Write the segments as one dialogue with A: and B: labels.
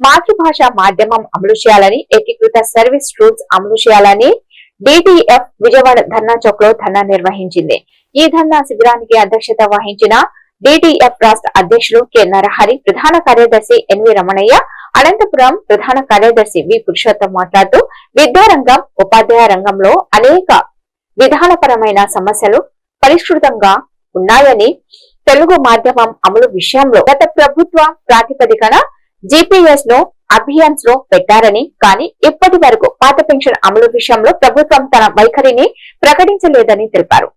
A: మాతృభాష మాధ్యమం అమలు చేయాలని, ఏకీకృత సర్వీస్ రూల్స్ అమలు చేయాలని డిటిఎఫ్ విజయవాడ ధర్నా చౌక్ లో ధర్నా నిర్వహించింది. ఈ ధర్నా శిబిరానికి అధ్యక్షత వహించిన డిటిఎఫ్ రాష్ట్ర అధ్యక్షులు కె నరహరి, ప్రధాన కార్యదర్శి ఎన్వి రమణయ్య, అనంతపురం ప్రధాన కార్యదర్శి వి పురుషోత్తం మాట్లాడుతూ విద్యారంగం, ఉపాధ్యాయ రంగంలో అనేక విధానపరమైన సమస్యలు పరిష్కృతంగా ఉన్నాయని, తెలుగు మాధ్యమం అమలు విషయంలో గత ప్రభుత్వ ప్రాతిపదికన జిపిఎస్ ను అభియాన్స్ లో పెట్టారని, కానీ ఇప్పటి వరకు పాత పెన్షన్ అమలు విషయంలో ప్రభుత్వం తన వైఖరిని ప్రకటించలేదని తెలిపారు.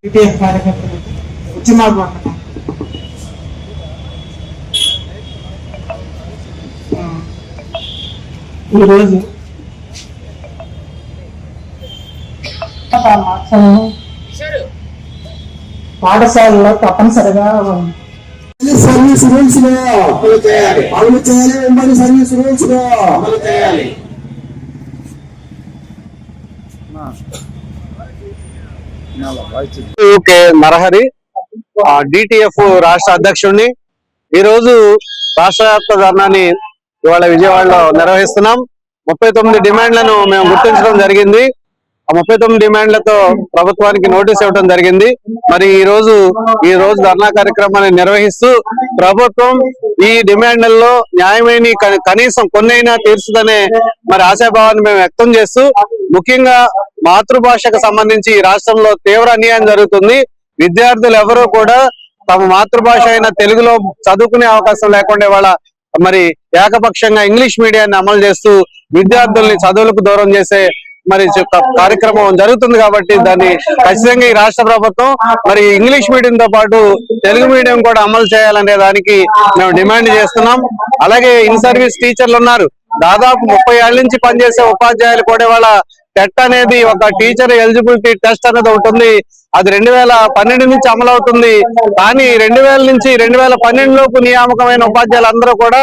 B: పాఠశాలలో తప్పనిసరిగా సర్వీస్ రూల్స్ లో అమలు చేయాలి, ఉమ్మడి సర్వీస్ రూల్స్ లో అమలు చేయాలి.
C: కె నరహరి, డిటిఎఫ్ రాష్ట్ర అధ్యక్షుడిని. ఈ రోజు రాష్ట్ర వ్యాప్త ధర్నాన్ని ఇవాళ విజయవాడలో నిర్వహిస్తున్నాం. 39 డిమాండ్లను మేము గుర్తించడం జరిగింది. ఆ 39 డిమాండ్లతో ప్రభుత్వానికి నోటీస్ ఇవ్వడం జరిగింది. మరి ఈ రోజు ధర్నా కార్యక్రమాన్ని నిర్వహిస్తూ ప్రభుత్వం ఈ డిమాండ్లలో న్యాయమైన కనీసం కొన్నైనా తీర్చుదనే మరి ఆశాభావాన్ని మేము వ్యక్తం చేస్తూ, ముఖ్యంగా మాతృభాషకు సంబంధించి రాష్ట్రంలో తీవ్ర అన్యాయం జరుగుతుంది. విద్యార్థులు ఎవరూ కూడా తమ మాతృభాష అయిన తెలుగులో చదువుకునే అవకాశం లేకుండా వాళ్ళ మరి ఏకపక్షంగా ఇంగ్లీష్ మీడియాన్ని అమలు చేస్తూ విద్యార్థుల్ని చదువులకు దూరం చేసే మరి కార్యక్రమం జరుగుతుంది. కాబట్టి దాన్ని ఖచ్చితంగా ఈ రాష్ట్ర ప్రభుత్వం మరి ఇంగ్లీష్ మీడియంతో పాటు తెలుగు మీడియం కూడా అమలు చేయాలనే దానికి మేము డిమాండ్ చేస్తున్నాం. అలాగే ఇన్ సర్వీస్ టీచర్లు ఉన్నారు, దాదాపు 30 ఏళ్ల నుంచి పనిచేసే ఉపాధ్యాయులు కూడా వాళ్ళ టెట్ అనేది ఒక టీచర్ ఎలిజిబిలిటీ టెస్ట్ అనేది ఉంటుంది. అది 2012 నుంచి అమలు అవుతుంది. కానీ 2000 నుంచి 2012 లోపు నియామకమైన ఉపాధ్యాయులందరూ కూడా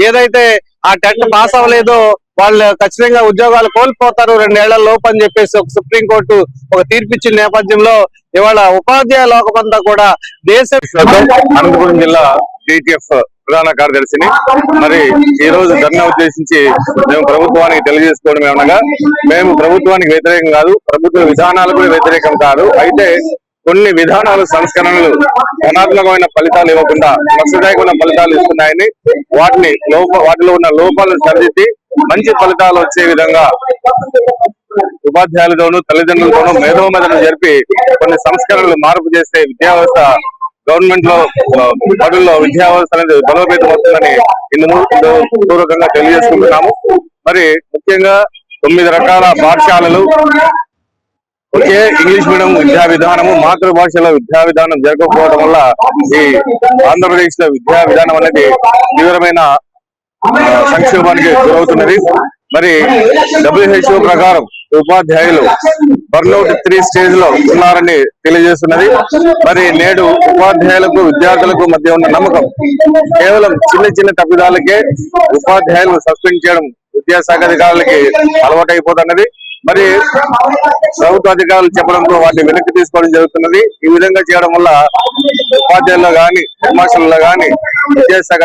C: ఏదైతే ఆ టెట్ పాస్ అవ్వలేదో వాళ్ళు ఖచ్చితంగా ఉద్యోగాలు కోల్పోతారు 2 ఏళ్ల లోపు అని చెప్పేసి ఒక సుప్రీంకోర్టు ఒక తీర్పిచ్చిన నేపథ్యంలో ఇవాళ ఉపాధ్యాయ లోకమంతా కూడా
D: అనంతపురం జిల్లా డిటిఎఫ్ ప్రధాన కార్యదర్శిని. మరి ఈ రోజు ధర్నా ఉద్దేశించి మేము ప్రభుత్వానికి తెలియజేసుకోవడం ఏమనగా, మేము ప్రభుత్వానికి వ్యతిరేకం కాదు, ప్రభుత్వ విధానాలకు వ్యతిరేకం కాదు. అయితే కొన్ని విధానాలు సంస్కరణలు ధనాత్మకమైన ఫలితాలు ఇవ్వకుండా నష్టదాయకమైన ఫలితాలు ఇస్తున్నాయని, వాటిలో ఉన్న లోపాలను సరిదిద్ది మంచి ఫలితాలు వచ్చే విధంగా ఉపాధ్యాయులతోనూ తల్లిదండ్రులతోనూ మేధోమథనం జరిపి కొన్ని సంస్కరణలు మార్పు చేస్తే విద్యా వ్యవస్థ గవర్నమెంట్ లో బడుల్లో విద్యా వ్యవస్థ అనేది బలోపేతం అవుతుందని పూర్వకంగా తెలియజేసుకుంటున్నాము. మరి ముఖ్యంగా 9 రకాల పాఠశాలలు, ఒకే ఇంగ్లీష్ మీడియం విద్యా విధానము, మాతృభాషలో విద్యా విధానం జరగకపోవడం వల్ల ఈ ఆంధ్రప్రదేశ్ లో విద్యా విధానం అనేది తీవ్రమైన సంక్షోభానికి గురవుతున్నది. మరి WHO ప్రకారం ఉపాధ్యాయులు బర్న్అవుట్ 3 స్టేజ్ లో ఉన్నారని తెలియజేస్తున్నది. మరి నేడు ఉపాధ్యాయులకు విద్యార్థులకు మధ్య ఉన్న నమ్మకం కేవలం చిన్న తప్పిదాలకే ఉపాధ్యాయులను సస్పెండ్ చేయడం విద్యాశాఖ అధికారులకి అలవాటైపోతున్నది. మరి ప్రభుత్వ అధికారులు చెప్పడంతో వాటిని వెనక్కి తీసుకోవడం జరుగుతున్నది. ఈ విధంగా చేయడం వల్ల ఉపాధ్యాయుల్లో గాని, హెడ్మాస్టర్లలో గాని, విద్యాశాఖ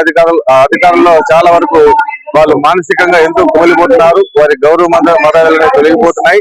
D: అధికారుల్లో చాలా వరకు వాళ్ళు మానసికంగా ఎంతో కుమిలిపోతున్నారు. వారి గౌరవ మర్యాదలు తొలగిపోతున్నాయి.